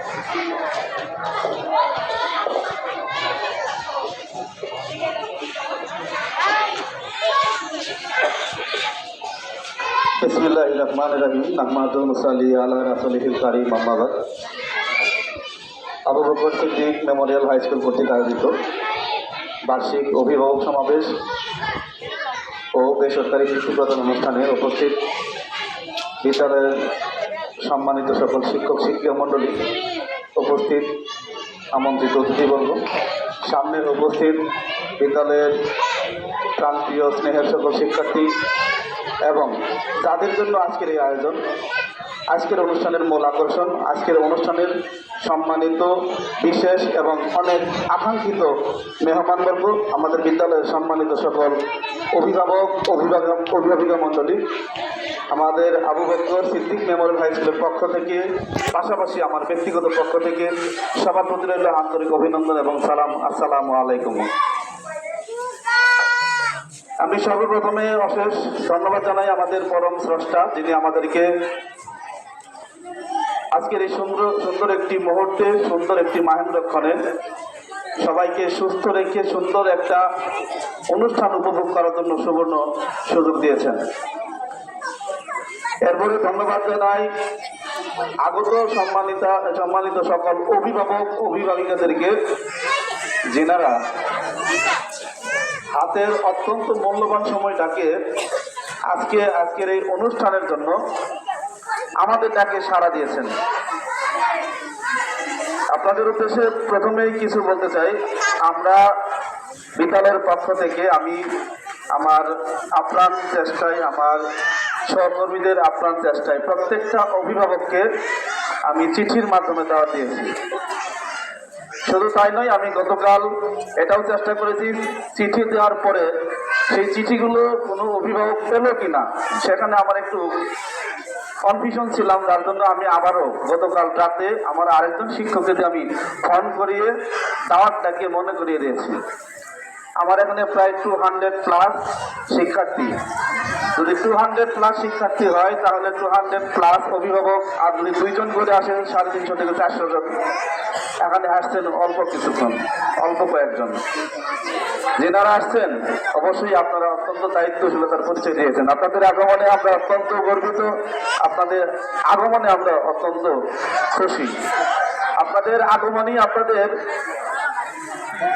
बिस्मिल्लाहिर्रहमानिर्रहीम नहमादुहु व नुसल्ली अला रसूलिहिल कारीम अम्मा बाद। Abu Bakr Siddique memorial high school কর্তৃক আয়োজিত বার্ষিক অভিভাবক সমাবেশ ও বেসরকারি শিক্ষা প্রদান অনুষ্ঠানে উপস্থিত বিদ্যালয়ের সম্মানিত সকল শিক্ষক শিক্ষিকা মণ্ডলী, উপস্থিত আমন্ত্রিত অতিথিবর্গ, সামনে উপস্থিত বিদ্যালয়ের প্রান্তীয় স্নেহের সকল শিক্ষার্থী এবং যাদের জন্য আজকের এই আয়োজন, আজকের অনুষ্ঠানের মূল আকর্ষণ, আজকের অনুষ্ঠানের সম্মানিত বিশেষ এবং অনেক আকাঙ্ক্ষিত মেহমানবর্গ, আমাদের বিদ্যালয়ের সম্মানিত সকল অভিভাবিকা মণ্ডলী, আমাদের Abu Bakr Siddique memorial high স্কুলের পক্ষ থেকে, পাশাপাশি আমার ব্যক্তিগত পক্ষ থেকে সবার প্রতি রইল আন্তরিক অভিনন্দন এবং সালাম। আসসালামু আলাইকুম। আমি সর্বপ্রথমে অশেষ ধন্যবাদ জানাই আমাদের পরম স্রষ্টা, যিনি আমাদেরকে আজকের এই সুন্দর একটি মুহূর্তে, সুন্দর একটি মাহেন্দ্রক্ষণে সবাইকে সুস্থ রেখে সুন্দর একটা অনুষ্ঠান উপভোগ করার জন্য সুবর্ণ সুযোগ দিয়েছেন। এরপরে ধন্যবাদ জানাই আগত সম্মানিত সকল অভিভাবিকাদেরকে, যিনারা হাতের অত্যন্ত মূল্যবান সময়টাকে আজকের এই অনুষ্ঠানের জন্য আমাদের ডাকে সাড়া দিয়েছেন। আপনাদের উদ্দেশ্যে প্রথমেই কিছু বলতে চাই। আমরা বিদ্যালয়ের পক্ষ থেকে আমি আমার আপ্রাণ চেষ্টায়, আমার সহকর্মীদের আপ্রাণ চেষ্টায় প্রত্যেকটা অভিভাবককে আমি চিঠির মাধ্যমে দাওয়াত দিয়েছি। শুধু তাই নয়, আমি গতকাল এটাও চেষ্টা করেছি চিঠি দেওয়ার পরে সেই চিঠিগুলো কোনো অভিভাবক পেল কিনা, সেখানে আমার একটু কনফিউশন ছিলাম, যার জন্য আমি আবারও গতকাল রাতে আমার আরেকজন শিক্ষককে আমি ফোন করিয়ে দাওয়াতটাকে মনে করিয়ে দিয়েছি। আমার এখানে প্রায় 200+ শিক্ষার্থী। যদি 200+ শিক্ষার্থী হয় তাহলে 200+ অভিভাবক, আর যদি 2 জন করে আসেন 350 থেকে 400 জন। এখানে আসছেন অল্প কিছুক্ষণ, অল্প কয়েকজন। যেনারা আসছেন অবশ্যই আপনারা অত্যন্ত দায়িত্বশীলতার পরিচয় দিয়েছেন। আপনাদের আগমনে আমরা অত্যন্ত গর্বিত, আপনাদের আগমনে আমরা অত্যন্ত খুশি। আপনাদের আগমনই আপনাদের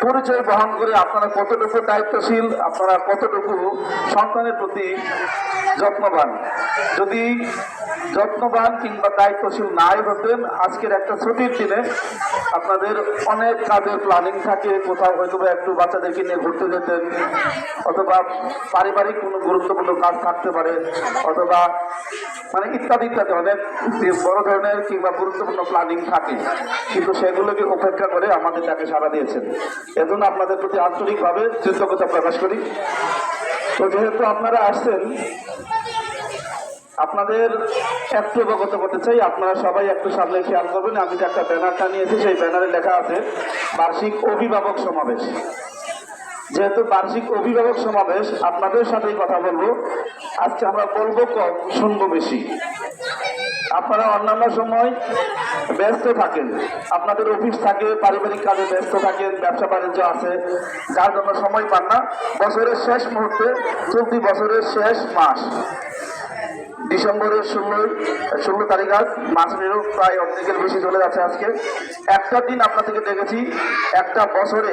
পরিচয় বহন করে আপনারা কতটুকু দায়িত্বশীল, আপনারা কতটুকু সন্তানের প্রতি যত্নবান। যদি যত্নবান কিংবা দায়িত্বশীল নাই হতেন, আজকের একটা ছুটির দিনে আপনাদের অনেক কাজের প্ল্যানিং থাকে, কোথাও হয়তো একটু বাচ্চাদেরকে নিয়ে ঘুরতে যেতেন, অথবা পারিবারিক কোনো গুরুত্বপূর্ণ কাজ থাকতে পারে, অথবা ইত্যাদি অনেক বড় ধরনের কিংবা গুরুত্বপূর্ণ প্ল্যানিং থাকে, কিন্তু সেগুলোকে উপেক্ষা করে আমাদের তাকে সাড়া দিয়েছেন। এজন্য আপনাদের প্রতি আন্তরিকভাবে কৃতজ্ঞতা প্রকাশ করি। তো যেহেতু আপনারা আসছেন, আপনাদের একটু অবগত করতে চাই। আপনারা সবাই একটু সামনে খেয়াল করবেন, আমি যে একটা ব্যানারটা নিয়েছি, সেই ব্যানারে লেখা আছে বার্ষিক অভিভাবক সমাবেশ। যেহেতু বার্ষিক অভিভাবক সমাবেশ, আপনাদের সাথেই কথা বলবো। আজকে আমরা বলবো কম, শুনবো বেশি। আপনারা অন্যান্য সময় ব্যস্ত থাকেন, আপনাদের অফিস থাকে, পারিবারিক কাজে ব্যস্ত থাকেন, ব্যবসা বাণিজ্য আছে, যার জন্য সময় পান না। বছরের শেষ মুহূর্তে, চলতি বছরের শেষ মাস ডিসেম্বরের 16 তারিখ, আজ মাসেরও প্রায় অর্ধেকের বেশি চলে যাচ্ছে। আজকে একটা দিন আপনাদেরকে দেখেছি, একটা বছরে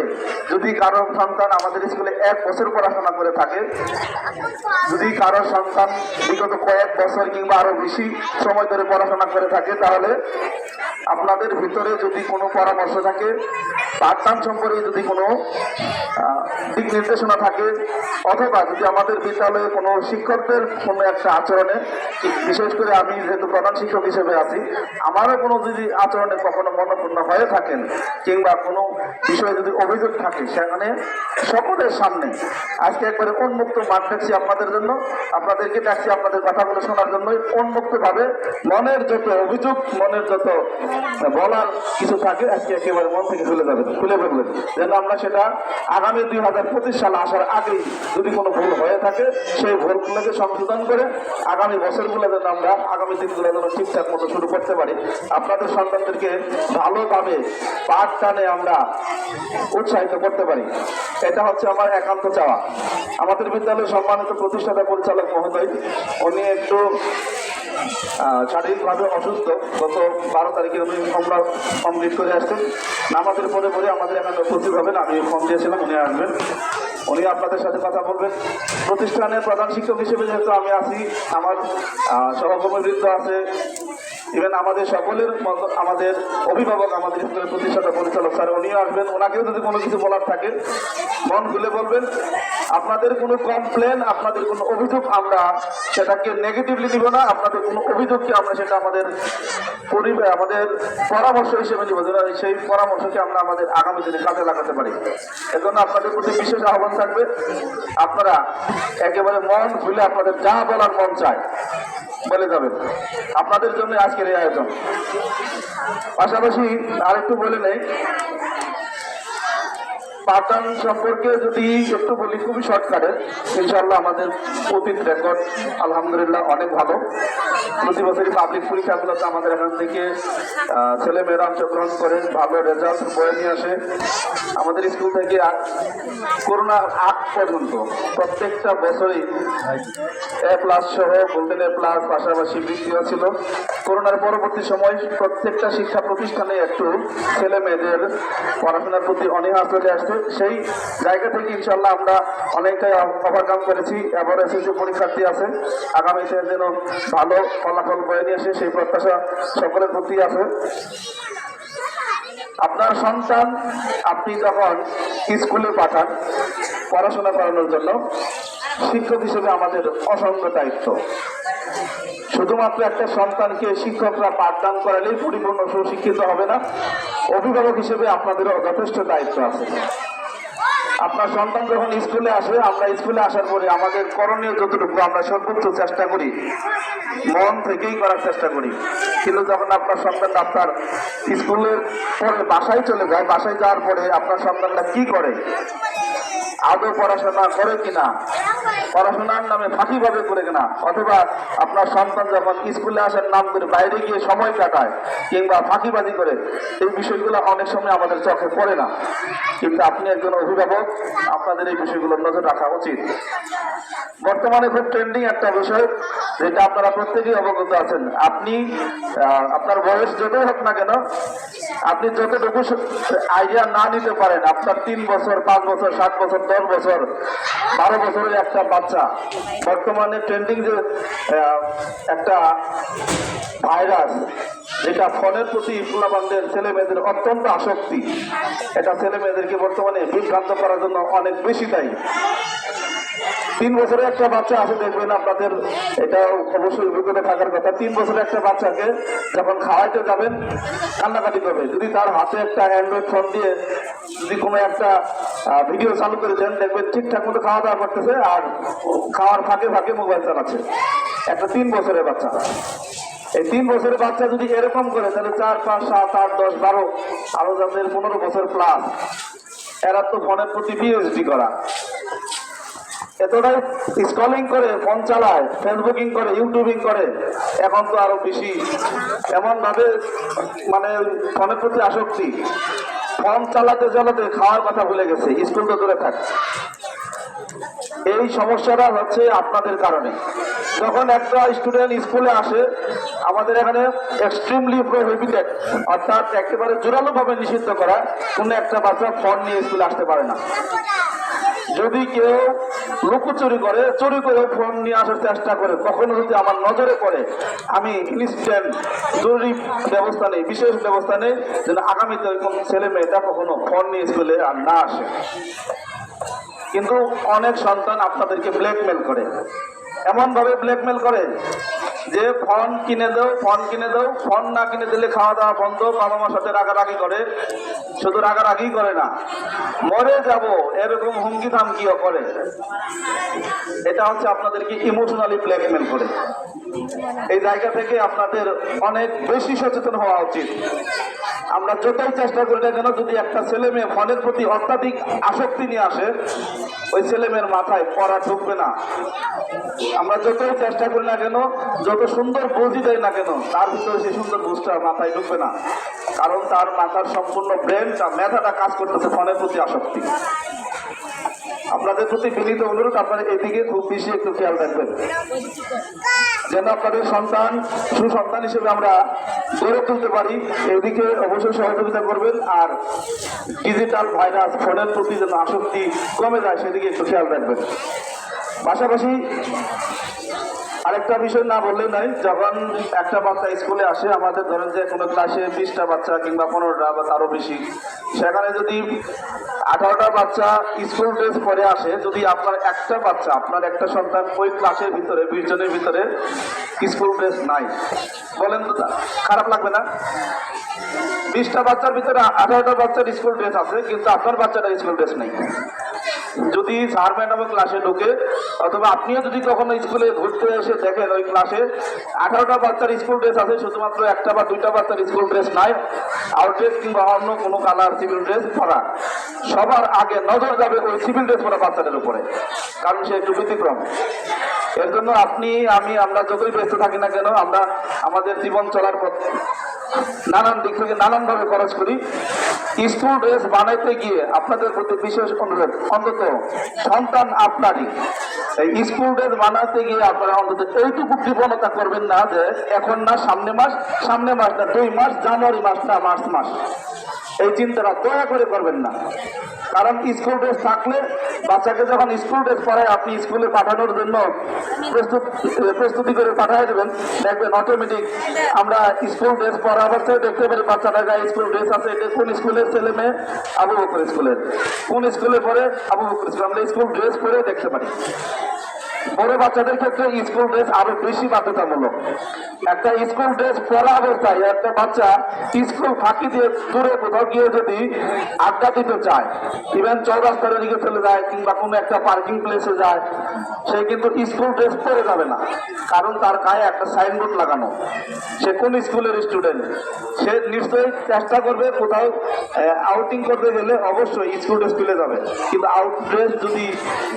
যদি কারোর সন্তান আমাদের স্কুলে 1 বছর পড়াশোনা করে থাকে, যদি কারোর সন্তান বিগত কয়েক বছর কিংবা আরো বেশি সময় ধরে পড়াশোনা করে থাকে, তাহলে আপনাদের ভিতরে যদি কোনো পরামর্শ থাকে, পাঠদান সম্পর্কে যদি কোনো দিক নির্দেশনা থাকে, অথবা যদি আমাদের বিদ্যালয়ে কোনো শিক্ষকদের কোনো একটা আচরণে, বিশেষ করে আমি যেহেতু প্রধান শিক্ষক হিসেবে আছি, আমারও কোনো যদি আচরণে কখনো মনোপূর্ণ হয়ে থাকেন কিংবা কোনো বিষয়ে যদি অভিযোগ থাকে, সেখানে সকলের সামনে আজকে একবারে উন্মুক্ত মাঠ দেখছি আপনাদের জন্য, আপনাদেরকে দেখছি আপনাদের কথাগুলো শোনার জন্যই উন্মুক্তভাবে মনের যত অভিযোগ, মনের যত বলার কিছু থাকে আজকে একেবারে মন থেকে খুলে যাবেন, খুলে ফেলবেন, যেন আমরা সেটা আগামী 2025 সালে আসার আগেই যদি কোনো ভুল হয়ে থাকে সেই ভুলগুলোকে সংশোধন করে আগামী বছরগুলো যেন আমরা আগামী দিনগুলো যেন ঠিকঠাক মতো শুরু করতে পারি, আপনাদের সন্তানদেরকে ভালোভাবে পাঠ টানে আমরা উৎসাহিত করতে পারি। এটা হচ্ছে আমার একান্ত চাওয়া। আমাদের বিদ্যালয়ের সম্মানিত প্রতিষ্ঠাতা পরিচালক মহোদয়, উনি একটু শারীরিকভাবে অসুস্থ। গত 12 তারিখে উনি কমপ্লিট করে আসছেন। নামাজের পরে পরে আমাদের এখানে উপস্থিত হবেন, আমি ফোন দিয়েছিলাম উনি আসবেন, উনি আপনাদের সাথে কথা বলবেন। প্রতিষ্ঠানের প্রধান শিক্ষক হিসেবে যেহেতু আমি আছি, আমার সহকর্মীবৃন্দ আছে, ইভেন আমাদের সকলের মতো আমাদের অভিভাবক, আমাদের স্কুলের প্রতিষ্ঠাতা পরিচালক স্যার উনিও আসবেন। ওনাকেও যদি কোনো কিছু বলার থাকে মন খুলে বলবেন। আপনাদের কোনো কমপ্লেন, আপনাদের কোনো অভিযোগ আমরা সেটাকে নেগেটিভলি নিব না, আপনাদের কোনো অভিযোগকে আমরা সেটা আমাদের পরামর্শ হিসেবে নিব, যেন সেই পরামর্শকে আমরা আমাদের আগামী দিনে কাজে লাগাতে পারি। এজন্য আপনাদের প্রতি বিশেষ আহ্বান থাকবে, আপনারা একেবারে মন খুলে আপনাদের যা বলার মন চায় বলে যাবেন। আপনাদের জন্য আজকের এই আয়োজন। পাশাপাশি আরেকটু বলে নেই, পাঠদান সম্পর্কে যদি একটু বলি, খুবই শর্টকাটে। ইনশাআল্লাহ আমাদের অতীত রেকর্ড আলহামদুলিল্লাহ অনেক ভালো। প্রতি বছরই পাবলিক পরীক্ষাগুলোতে আমাদের এখান থেকে ছেলেমেয়েরা অংশগ্রহণ করে ভালো রেজাল্ট বয়ে নিয়ে আসে। আমাদের স্কুল থেকে করোনার আগ পর্যন্ত প্রত্যেকটা বছরই A+ সহ গোল্ডেন A+, পাশাপাশি বৃত্তিও ছিল। করোনার পরবর্তী সময় প্রত্যেকটা শিক্ষা প্রতিষ্ঠানে একটু ছেলে মেয়েদের পড়াশোনার প্রতি অনীহা চলে আসছে। সেই জায়গা থেকে ইনশাল্লাহ আমরা অনেকটাই ওভারকাম করেছি। এবার SSC পরীক্ষার্থী আছে, আগামীতে যেন ভালো ফলাফল বয়ে নিয়ে আসে সেই প্রত্যাশা সকলের প্রতি আছে। আপনার সন্তান আপনি যখন স্কুলে পাঠান পড়াশোনা করানোর জন্য, শিক্ষক হিসেবে আমাদের অসংখ্য দায়িত্ব। শুধুমাত্র একটা সন্তানকে শিক্ষকরা পাঠদান করালেই পরিপূর্ণ সুশিক্ষিত হবে না, অভিভাবক হিসেবে আপনাদেরও যথেষ্ট দায়িত্ব আছে। আপনার সন্তান যখন স্কুলে আসে, আমরা স্কুলে আসার পরে আমাদের করণীয় যতটুকু আমরা সর্বোচ্চ চেষ্টা করি, মন থেকেই করার চেষ্টা করি। কিন্তু যখন আপনার সন্তান আপনার স্কুলের পরে বাসায় চলে যায়, বাসায় যাওয়ার পরে আপনার সন্তানটা কি করে, আদৌ পড়াশোনা করে কিনা, পড়াশোনার নামে ফাঁকিভাবে করে কিনা, অথবা আপনার সন্তান যখন স্কুলে আসার নাম করে বাইরে গিয়ে সময় কাটায় কিংবা ফাঁকিবাজি করে, এই বিষয়গুলো অনেক সময় আমাদের চোখে পড়ে না। কিন্তু আপনি একজন অভিভাবক, আপনাদের এই বিষয়গুলোর নজর রাখা উচিত। বর্তমানে খুব ট্রেন্ডিং একটা বিষয়, যেটা আপনারা প্রত্যেকেই অবগত আছেন। আপনি আপনার বয়স যতই হোক না কেন, আপনি যতটুকু আইডিয়া না নিতে পারেন, আপনার 3 বছর, 5 বছর, 7 বছর, 10 বছর, 12 বছরের একটা বাচ্চা, বর্তমানে ট্রেন্ডিং যে একটা ভাইরাস, যেটা ফোনের প্রতি পোলাপানদের ছেলে মেয়েদের অত্যন্ত আসক্তি, এটা ছেলে মেয়েদেরকে বর্তমানে বিভ্রান্ত করার জন্য অনেক বেশি দায়ী। 3 বছরের একটা বাচ্চা আছে, দেখবেন আপনাদের এটা অবশ্যই অভিজ্ঞতা থাকার কথা। 3 বছরের একটা বাচ্চাকে যখন খাওয়াইতে যাবেন কান্নাকাটি করবে। যদি তার হাতে একটা অ্যান্ড্রয়েড ফোন দিয়ে যদি কোনো একটা ভিডিও চালু করে দেন, দেখবেন ঠিকঠাক মতো খাওয়া দাওয়া করতেছে আর খাওয়ার ফাঁকে ফাঁকে মোবাইল চালাচ্ছে। একটা 3 বছরের বাচ্চা। এই 3 বছরের বাচ্চা যদি এরকম করে, তাহলে 4, 5, 7, 8, 10, 12 আরো যাদের 15 বছর প্লাস, এরা তো ফোনের প্রতি PhD করা। এতটাই স্ক্রলিং করে, ফোন চালায়, ফেসবুকিং করে, ইউটিউবিং করে, এখন তো আরো বেশি এমন ভাবে মানে ফোনের প্রতি আসক্তি, ফোন চালাতে চালাতে খাওয়ার কথা ভুলে গেছে, স্কুল তো দূরে থাকে। এই সমস্যাটা হচ্ছে আপনাদের কারণে। যখন একটা স্টুডেন্ট স্কুলে আসে, আমাদের এখানে এক্সট্রিমলি প্রোহিবিটেড, অর্থাৎ একেবারে জোরালোভাবে নিষিদ্ধ করা, কোনো একটা বাচ্চা ফোন নিয়ে স্কুলে আসতে পারে না। যদি কেউ লুকোচুরি করে, চুরি করে ফোন নিয়ে আসার চেষ্টা করে, কখনো যদি আমার নজরে পড়ে, আমি ইনস্ট্যান্ট জরুরি ব্যবস্থা নেই, বিশেষ ব্যবস্থা নেই, যেন আগামীতে কোন ছেলে মেয়েটা কখনো ফোন নিয়ে স্কুলে আর না আসে। কিন্তু অনেক সন্তান আপনাদেরকে ব্ল্যাকমেল করে, এমন ভাবে ব্ল্যাকমেল করে যে ফোন কিনে দাও, ফোন কিনে দাও, ফোন না কিনে দিলে খাওয়া দাওয়া বন্ধ, বাবা মার সাথে রাগারাগি করে। শুধু রাগারাগি করে না, মরে যাব এরকম হুমকি ধামকিও করে। এটা হচ্ছে আপনাদেরকে ইমোশনালি ব্ল্যাকমেল করে। এই জায়গা থেকে আপনাদের অনেক বেশি সচেতন হওয়া উচিত। আমরা যতই চেষ্টা করি না কেন, যদি একটা ছেলে মেয়ে ফোনের প্রতি অত্যাধিক আসক্তি নিয়ে আসে, ওই ছেলে মেয়ের মাথায় পড়া ঢুকবে না। আমরা যতই চেষ্টা করি না কেন, যত সুন্দর বুঝই দেয় না কেন, তার ভিতরে সেই সুন্দর বুঝটা মাথায় ঢুকবে না, কারণ তার মাথার সম্পূর্ণ ব্রেনটা, মেধাটা কাজ করতেছে ফোনের প্রতি আসক্তি। আপনাদের প্রতি বিনীত অনুরোধ, আপনারা এদিকে খুব বেশি একটু খেয়াল রাখবেন, যেন আপনাদের সন্তান সুসন্তান হিসেবে আমরা গড়ে তুলতে পারি। এদিকে অবশ্যই সহযোগিতা করবেন, আর ডিজিটাল ভাইরাস, ফোনের প্রতি যেন আসক্তি কমে যায় সেদিকে একটু খেয়াল রাখবেন। পাশাপাশি আরেকটা বিষয় না বললেই নাই, যখন একটা বাচ্চা স্কুলে আসে, আমাদের ধরেন যে কোনো ক্লাসে 20টা বাচ্চা কিংবা 15টা বা তারও বেশি, সেখানে যদি 18টা বাচ্চা স্কুল ড্রেস পরে আসে, যদি আপনার একটা বাচ্চা, আপনার একটা সন্তান ওই ক্লাসের ভিতরে 20 জনের ভিতরে স্কুল ড্রেস নাই, বলেন তো খারাপ লাগবে না? 20টা বাচ্চার ভিতরে 18টা বাচ্চার স্কুল ড্রেস আছে, কিন্তু আপনার বাচ্চাটার স্কুল ড্রেস নেই। যদি স্যার ম্যাডাম ক্লাসে ঢুকে, অথবা আপনিও যদি কখনো স্কুলে ঘুরতে এসে দেখেন ওই ক্লাসে 18টা বাচ্চার স্কুল ড্রেস আছে, শুধুমাত্র একটা বা দুইটা বাচ্চার স্কুল ড্রেস নাই, আউট ড্রেস কিংবা অন্য কোনো কালার সিভিল ড্রেস পরা, সবার আগে নজর যাবে ওই সিভিল ড্রেস পরা বাচ্চাদের উপরে, কারণ সে একটু ব্যতিক্রম। এর জন্য আপনি, আমি, আমরা যতই ব্যস্ত থাকি না কেন, আমরা আমাদের জীবন চলার পথ নানান দিক থেকে নানানভাবে খরচ করি। স্কুল ড্রেস বানাইতে গিয়ে আপনাদের প্রতি বিশেষ অনুরোধ, অন্তত সন্তান আপনারই, এই স্কুল ড্রেস বানাতে গিয়ে আপনারা অন্তত এইটুকু কৃপণতা করবেন না যে এখন না সামনে মাস, সামনে মাস না 2 মাস, জানুয়ারি মাস না মার্চ মাস, এই চিন্তাটা দয়া করে করবেন না। কারণ স্কুল ড্রেস থাকলে বাচ্চাকে যখন স্কুল ড্রেস পরায় আপনি স্কুলে পাঠানোর জন্য প্রস্তুতি করে পাঠিয়ে দেবেন, দেখবেন অটোমেটিক আমরা স্কুল ড্রেস পরা অবস্থায় দেখতে পারি বাচ্চাটার গায়ে স্কুল ড্রেস আছে। এটা কোন স্কুলের ছেলে মেয়ে? আবু বকর স্কুলের। কোন স্কুলে পড়ে? আবু বকর স্কুল। আমরা স্কুল ড্রেস পরে দেখতে পারি। বড় বাচ্চাদের ক্ষেত্রে স্কুল ড্রেস আরো বেশি বাধ্যতামূলক। একটা স্কুল ড্রেস পরা অবস্থায় একটা বাচ্চা স্কুল ফাঁকি দিয়ে দূরে কোথাও গিয়ে যদি আড্ডা দিতে চায়, ইভেন চৌরাস্তার দিকে চলে যায় কিংবা কোনো একটা পার্কিং প্লেসে যায়, সে কিন্তু স্কুল ড্রেস পরে যাবে না, কারণ তার গায়ে একটা সাইনবোর্ড লাগানো, সে কোন স্কুলের স্টুডেন্ট। সে নিশ্চয়ই চেষ্টা করবে কোথাও আউটিং করতে গেলে অবশ্যই স্কুল ড্রেস তুলে যাবে, কিন্তু আউট ড্রেস যদি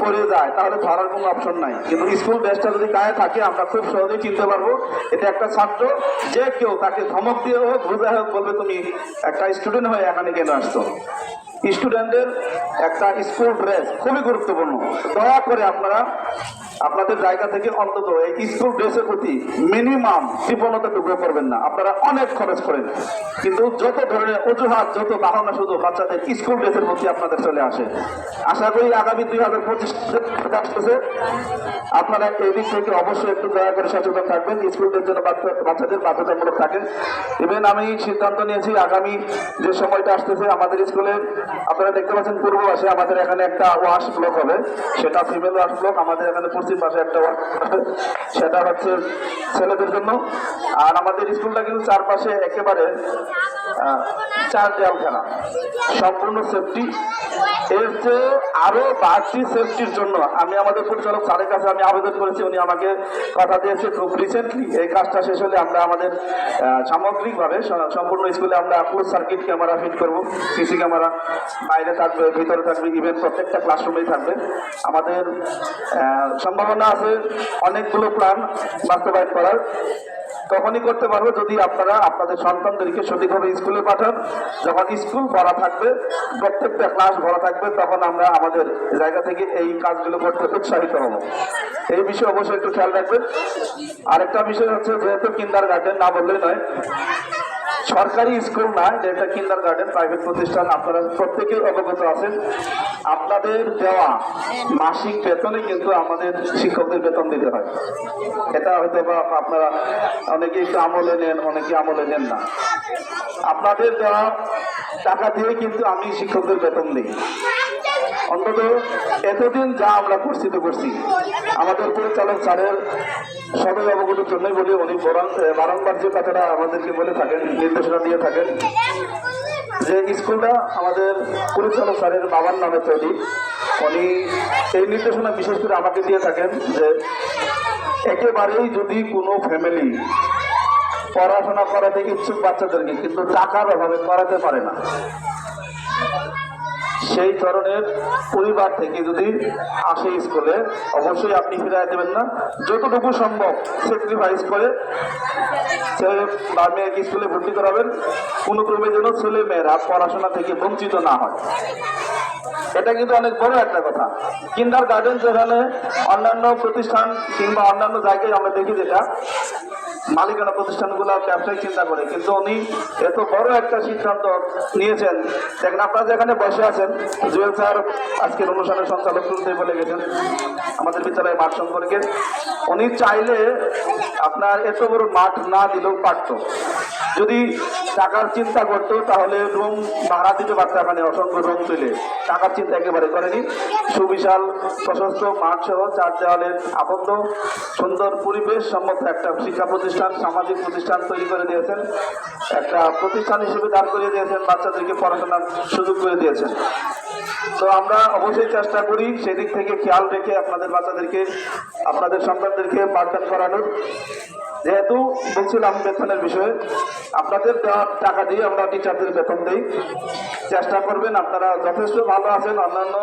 পরে যায় তাহলে ধরার কোনো অপশন নাই। কিন্তু স্কুল ড্রেসটা যদি গায়ে থাকে আমরা খুব সহজেই চিনতে পারবো এটা একটা ছাত্র। যে কেউ তাকে ধমক দিয়ে হোক, বুঝে হোক, বলবে তুমি একটা স্টুডেন্ট হয়ে এখানে কেন আসছো। স্টুডেন্টদের একটা স্কুল ড্রেস খুবই গুরুত্বপূর্ণ। দয়া করে আপনারা আপনাদের জায়গা থেকে অন্তত এই স্কুল ড্রেসের প্রতি মিনিমাম কৃপণতাটুকু করবেন না। আপনারা অনেক খরচ করেন, কিন্তু যত ধরনের অজুহাত, যত বাহানা শুধু বাচ্চাদের স্কুল ড্রেসের প্রতি আপনাদের চলে আসে। আশা করি আগামী 2025 আসতেছে, আপনারা এই দিক থেকে অবশ্যই একটু দয়া করে সচেতন থাকবেন, স্কুল ড্রেস যেন বাচ্চাদের বাধ্যতামূলক থাকে। ইভেন আমি সিদ্ধান্ত নিয়েছি আগামী যে সময়টা আসতেছে আমাদের স্কুলে, আপনারা দেখতে পাচ্ছেন পূর্ব পাশে আমাদের এখানে একটা ওয়াশ ব্লক হবে, সেটা ফিমেল ওয়াশ ব্লক। আমাদের এখানে পশ্চিম পাশে একটা ওয়াশ হবে, সেটা হচ্ছে ছেলেদের জন্য। আর আমাদের স্কুলটা কিন্তু চারপাশে একেবারে 4 দেয়াল ঘেরা, সম্পূর্ণ সেফটি। এর চেয়ে আরো বাড়তি সেফটির জন্য আমি আমাদের পরিচালক স্যারের কাছে আমি আবেদন করেছি, উনি আমাকে কথা দিয়েছে খুব রিসেন্টলি এই কাজটা শেষ হলে আমরা আমাদের সামগ্রিকভাবে সম্পূর্ণ স্কুলে আমরা ক্লোজ সার্কিট ক্যামেরা ফিট করবো, সিসি ক্যামেরা বাইরে থাকবে, ভিতরে থাকবে, ইভেন প্রত্যেকটা ক্লাসরুমেই থাকবে। আমাদের সম্ভাবনা আছে অনেকগুলো প্ল্যান বাস্তবায়ন করার। তখনই করতে পারবো যদি আপনারা আপনাদের সন্তানদেরকে সঠিকভাবে স্কুলে পাঠান। যখন স্কুল ভরা থাকবে, প্রত্যেকটা ক্লাস ভরা থাকবে, তখন আমরা আমাদের জায়গা থেকে এই কাজগুলো করতে উৎসাহিত হব। এই বিষয়ে অবশ্যই একটু খেয়াল রাখবেন। আরেকটা বিষয় হচ্ছে, যেহেতু কিন্ডার গার্ডেন না বললেই নয়, সরকারি স্কুল না, এটা কিন্ডার গার্ডেন প্রাইভেট প্রতিষ্ঠান, আপনারা প্রত্যেকেই অবগত আছেন। আপনাদের দেওয়া মাসিক বেতনে কিন্তু আমাদের শিক্ষকদের বেতন দিতে হয়। এটা হয়তো বা আপনারা অনেকে একটু আমলে নেন, অনেকে আমলে নেন না। আপনাদের দেওয়া টাকা দিয়ে কিন্তু আমি শিক্ষকদের বেতন দিই। অন্তত এতদিন যা আমরা করছি তো করছি, আমাদের পরিচালক স্যারের সবাই অবগতির জন্যই বলি, উনি বারংবার যে কথাটা আমাদেরকে বলে থাকেন, নির্দেশনা দিয়ে থাকেন, যে স্কুলটা আমাদের পরিচালক স্যারের বাবার নামে তৈরি। উনি এই নির্দেশনা বিশেষ করে আমাকে দিয়ে থাকেন যে একেবারেই যদি কোনো ফ্যামিলি পড়াশোনা করাতে ইচ্ছুক বাচ্চাদেরকে কিন্তু টাকার অভাবে করাতে পারে না, সেই ধরনের পরিবার থেকে যদি আসে স্কুলে, অবশ্যই আপনি ফিরিয়ে দেবেন না। যতটুকু সম্ভব স্যাক্রিফাইস করে ছেলে বা মেয়েকে স্কুলে ভর্তি করাবেন, কোনো ক্রমে যেন ছেলে মেয়েরা পড়াশোনা থেকে বঞ্চিত না হয়। এটা কিন্তু অনেক বড় একটা কথা। কিন্ডার গার্ডেন যেখানে অন্যান্য প্রতিষ্ঠান কিংবা অন্যান্য জায়গায় আমরা দেখি যেটা মালিকানা প্রতিষ্ঠানগুলো ব্যবসায়িক চিন্তা করে, কিন্তু উনি এত বড় একটা সিদ্ধান্ত নিয়েছেন। দেখেন আপনারা যেখানে বসে আছেন, জুয়েল স্যার আজকের অনুষ্ঠানের সঞ্চালক শুরুতে বলে গেছেন আমাদের বিদ্যালয়ের মাঠ সম্পর্কে। উনি চাইলে আপনার এত বড় মাঠ না দিলেও পারত। যদি টাকার চিন্তা করতো তাহলে রুম ভাড়া দিতে পারতো, এখানে অসংখ্য রুম তুলে। টাকার চিন্তা একেবারে করেনি। সুবিশাল প্রশস্ত মাঠ সহ 4 দেওয়ালের আবদ্ধ সুন্দর পরিবেশ সম্মত একটা শিক্ষা প্রতিষ্ঠান, সামাজিক প্রতিষ্ঠান তৈরি করে দিয়েছেন। একটা প্রতিষ্ঠান হিসেবে দাঁড় করিয়ে দিয়েছেন, বাচ্চাদেরকে পড়াশোনার সুযোগ করে দিয়েছেন। তো আমরা অবশ্যই চেষ্টা করি সেদিক থেকে খেয়াল রেখে আপনাদের বাচ্চাদেরকে, আপনাদের সন্তানদেরকে পাঠদান করানোর। যেহেতু বলছিলাম বেতনের বিষয়ে, আপনাদের দেওয়া টাকা দিয়ে আমরা টিচারদের বেতন দিই। চেষ্টা করবেন, আপনারা যথেষ্ট ভালো আছেন। অন্যান্য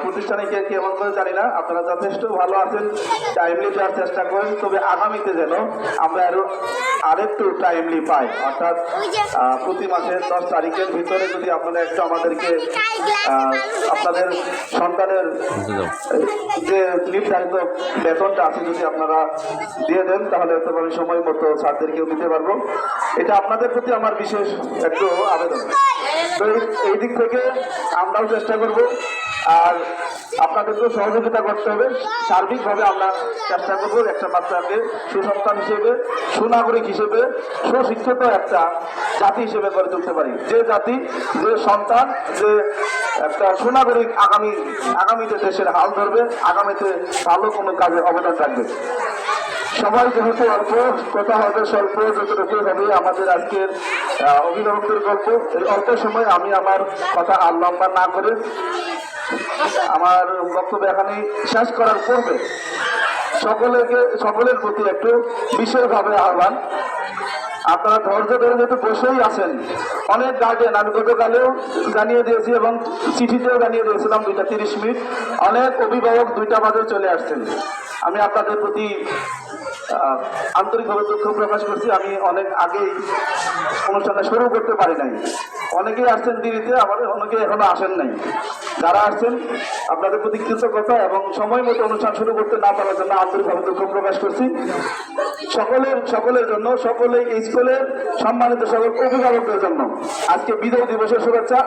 প্রতিষ্ঠানে কে কেমন করে জানি না, আপনারা যথেষ্ট ভালো আছেন, টাইমলি দেওয়ার চেষ্টা করেন। তবে আগামীতে যেন আমরা আরেকটু টাইমলি পাই, অর্থাৎ প্রতি মাসের 10 তারিখের ভিতরে যদি আপনারা একটু আমাদেরকে আপনাদের সন্তানের যে নির্ধারিত বেতনটা আছে যদি আপনারা দিয়ে দেন, তাহলে একেবারে সময় মতো ছাত্রদেরকেও দিতে পারবো। এটা আপনাদের প্রতি আমার বিশেষ একটু আবেদন। তো এই দিক থেকে আমরাও চেষ্টা করব, আর আপনাদেরকেও সহযোগিতা করতে হবে। সার্বিকভাবে আমরা চেষ্টা করবো একটা বাচ্চাকে সুসন্তান হিসেবে, সুনাগরিক হিসেবে, সুশিক্ষিত একটা জাতি হিসেবে গড়ে তুলতে পারি। যে জাতি, যে সন্তান, যে একটা সুনাগরিক আগামীতে দেশের হাল ধরবে, আগামীতে ভালো কোনো কাজে অবদান রাখবে। সবাই যেহেতু অল্প কথা হবে, স্বল্প যতটুকু হবে আমাদের আজকের অভিভাবকদের গল্প। এই অল্প সময় আমি আমার কথা আর লম্বা না করে আমার বক্তব্য এখানে শেষ করার পূর্বে সকলের প্রতি একটু বিশেষভাবে আহ্বান, আপনারা ধৈর্য ধরে যেহেতু বসেই আছেন। অনেক গার্ডেন আমি গতকালেও জানিয়ে দিয়েছি এবং চিঠিতেও জানিয়ে দিয়েছিলাম 2টা 30 মিনিট। অনেক অভিভাবক 2টা বাজে চলে আসছেন। আমি আপনাদের প্রতি আন্তরিকভাবে দুঃখ প্রকাশ করছি। আমি অনেক আগেই অনুষ্ঠানটা শুরু করতে পারি নাই। অনেকেই আসছেন দেরিতে, আবার অনেকে এখনো আসেন নাই। যারা আসছেন আপনাদের প্রতি কৃতজ্ঞতা এবং সময় মতো অনুষ্ঠান শুরু করতে না পারার জন্য আন্তরিকভাবে দুঃখ প্রকাশ করছি। সকলের জন্য, সকলে স্কুলের সম্মানিত সকল অভিভাবকদের জন্য আজকে বিজয় দিবসের শুভেচ্ছা।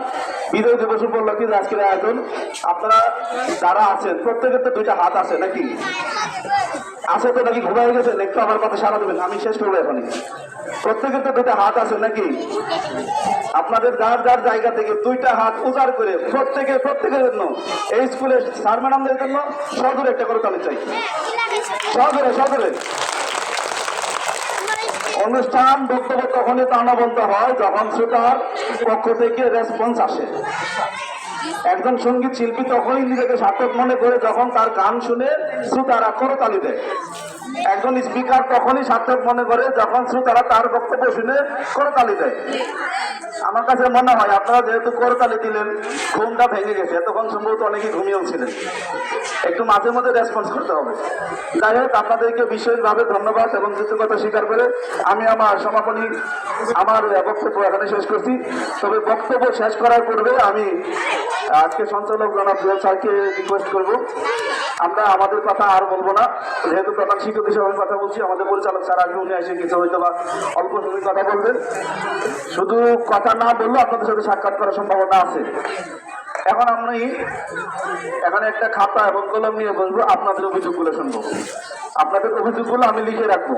বিজয় দিবস উপলক্ষে আজকের আয়োজন। আপনারা যারা আছেন প্রত্যেকের তো 2টা হাত আছে নাকি? আছে তো নাকি? ঘুমাই গেছেন? একটু আমার কথা সারা দেবেন, আমি শেষ করবো এখনই। প্রত্যেকের তো 2টা হাত আছে নাকি? আপনাদের যার যার জায়গা থেকে 2টা হাত উজাড় করে প্রত্যেকের জন্য, এই স্কুলের স্যার ম্যাডামদের জন্য সদরে একটা করে তালি চাই। সদরে অনুষ্ঠান বক্তব্য তখনই প্রাণবন্ত হয় যখন শ্রোতার পক্ষ থেকে রেসপন্স আসে। একজন সঙ্গীত শিল্পী তখনই নিজেকে সার্থক মনে করে যখন তার গান শুনে শ্রোতারা করতালি দেয়। একজন স্পিকার তখনই সার্থক মনে করে যখন শ্রোতারা তার বক্তব্য শুনে করতালি দেয়। আমার কাছে মনে হয় আপনারা যেহেতু করতালি দিলেন, ঘুমটা ভেঙে গেছে, তখন সম্ভবত অনেকেই ঘুমিয়েও ছিলেন। একটু মাঝে মধ্যে রেসপন্স করতে হবে। যাই হোক, আপনাদেরকে বিশেষভাবে ধন্যবাদ এবং কৃতজ্ঞতা স্বীকার করে আমি আমার সমাপনী, আমার বক্তব্য এখানে শেষ করছি। তবে বক্তব্য শেষ করার পূর্বে আমি আজকে সঞ্চালক জনাব জুয়েল স্যারকে রিকোয়েস্ট করবো, আমরা আমাদের কথা আর বলবো না। যেহেতু প্রধান শিক্ষক হিসেবে আমি কথা বলছি, আমাদের পরিচালক স্যার আগে উনি এসে কিছু হয়তো বা অল্প সময় কথা বলবেন। শুধু কথা না বললেও আপনাদের সাথে সাক্ষাৎ করার সম্ভাবনা আছে। এখন আমি এখানে একটা খাতা এবং কলম নিয়ে বলবো, আপনাদের অভিযোগগুলো শুনবো। আপনাদের অভিযোগগুলো আমি লিখে রাখবো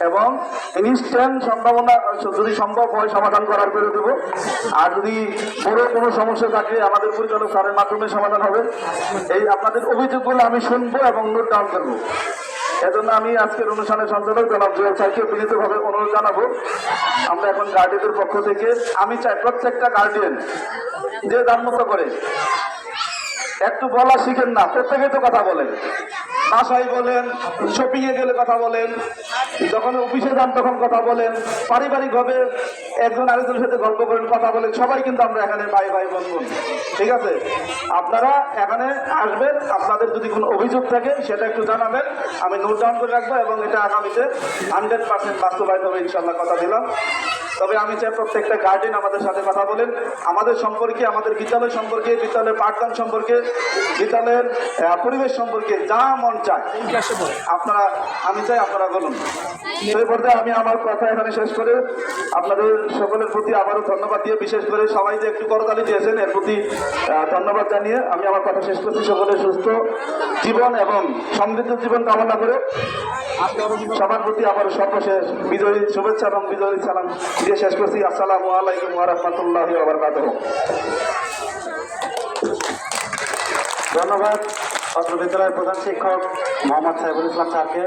এবং ইনস্ট্যান্ট সম্ভাবনা যদি সম্ভব হয় সমাধান করার করে দেবো। আর যদি বড় কোনো সমস্যা থাকে আমাদের পরিচালক স্যারের মাধ্যমে সমাধান হবে। এই আপনাদের অভিযোগগুলো আমি শুনবো এবং নোট ডাউন করবো। এজন্য আমি আজকের অনুষ্ঠানের সঞ্চালক জনাব জুয়েল স্যারকে বিনীতভাবে অনুরোধ জানাবো। আমরা এখন গার্ডিয়ানদের পক্ষ থেকে, আমি চাই প্রত্যেকটা গার্ডিয়ান যে যার মতো করে একটু বলা শিখেন না, প্রত্যেকেই তো কথা বলেন। বাসায় বলেন, শপিং এ গেলে কথা বলেন, যখন অফিসে যান তখন কথা বলেন, পারিবারিকভাবে একজন আরেকজনের সাথে গল্প করেন, কথা বলেন, সবাই কিন্তু আমরা এখানে ভাই ভাই বোন বোন। ঠিক আছে, আপনারা এখানে আসবেন, আপনাদের যদি কোনো অভিযোগ থাকে সেটা একটু জানাবেন, আমি নোট ডাউন করে রাখবো এবং এটা আগামীতে 100% বাস্তবায়িত হবে ইনশাল্লাহ, কথা দিলাম। তবে আমি চাই প্রত্যেকটা গার্ডিয়ান আমাদের সাথে কথা বলেন, আমাদের সম্পর্কে, আমাদের বিদ্যালয় সম্পর্কে, বিদ্যালয়ের পাঠদান সম্পর্কে, বিদ্যালয়ের পরিবেশ সম্পর্কে যা মন চায় আপনারা, আমি চাই আপনারা বলুন। সেই পর্যায়ে আমি আমার কথা এখানে শেষ করে আপনাদের সকলের প্রতি আবারও ধন্যবাদ দিয়ে, বিশেষ করে সবাই যে একটু করতালি দিয়েছেন এর প্রতি ধন্যবাদ জানিয়ে আমি আমার কথা শেষ করছি। সকলের সুস্থ জীবন এবং সমৃদ্ধ জীবন কামনা করে সবার প্রতি আবার সর্বশেষ বিজয়ী শুভেচ্ছা এবং বিজয়ী সালাম দিয়ে শেষ করছি। আসসালামু আলাইকুম ওয়া রাহমাতুল্লাহি ওয়া বারাকাতুহু। ধন্যবাদ অত্র বিদ্যালয়ের প্রধান শিক্ষক মোহাম্মদ সাইফুল ইসলাম স্যারকে।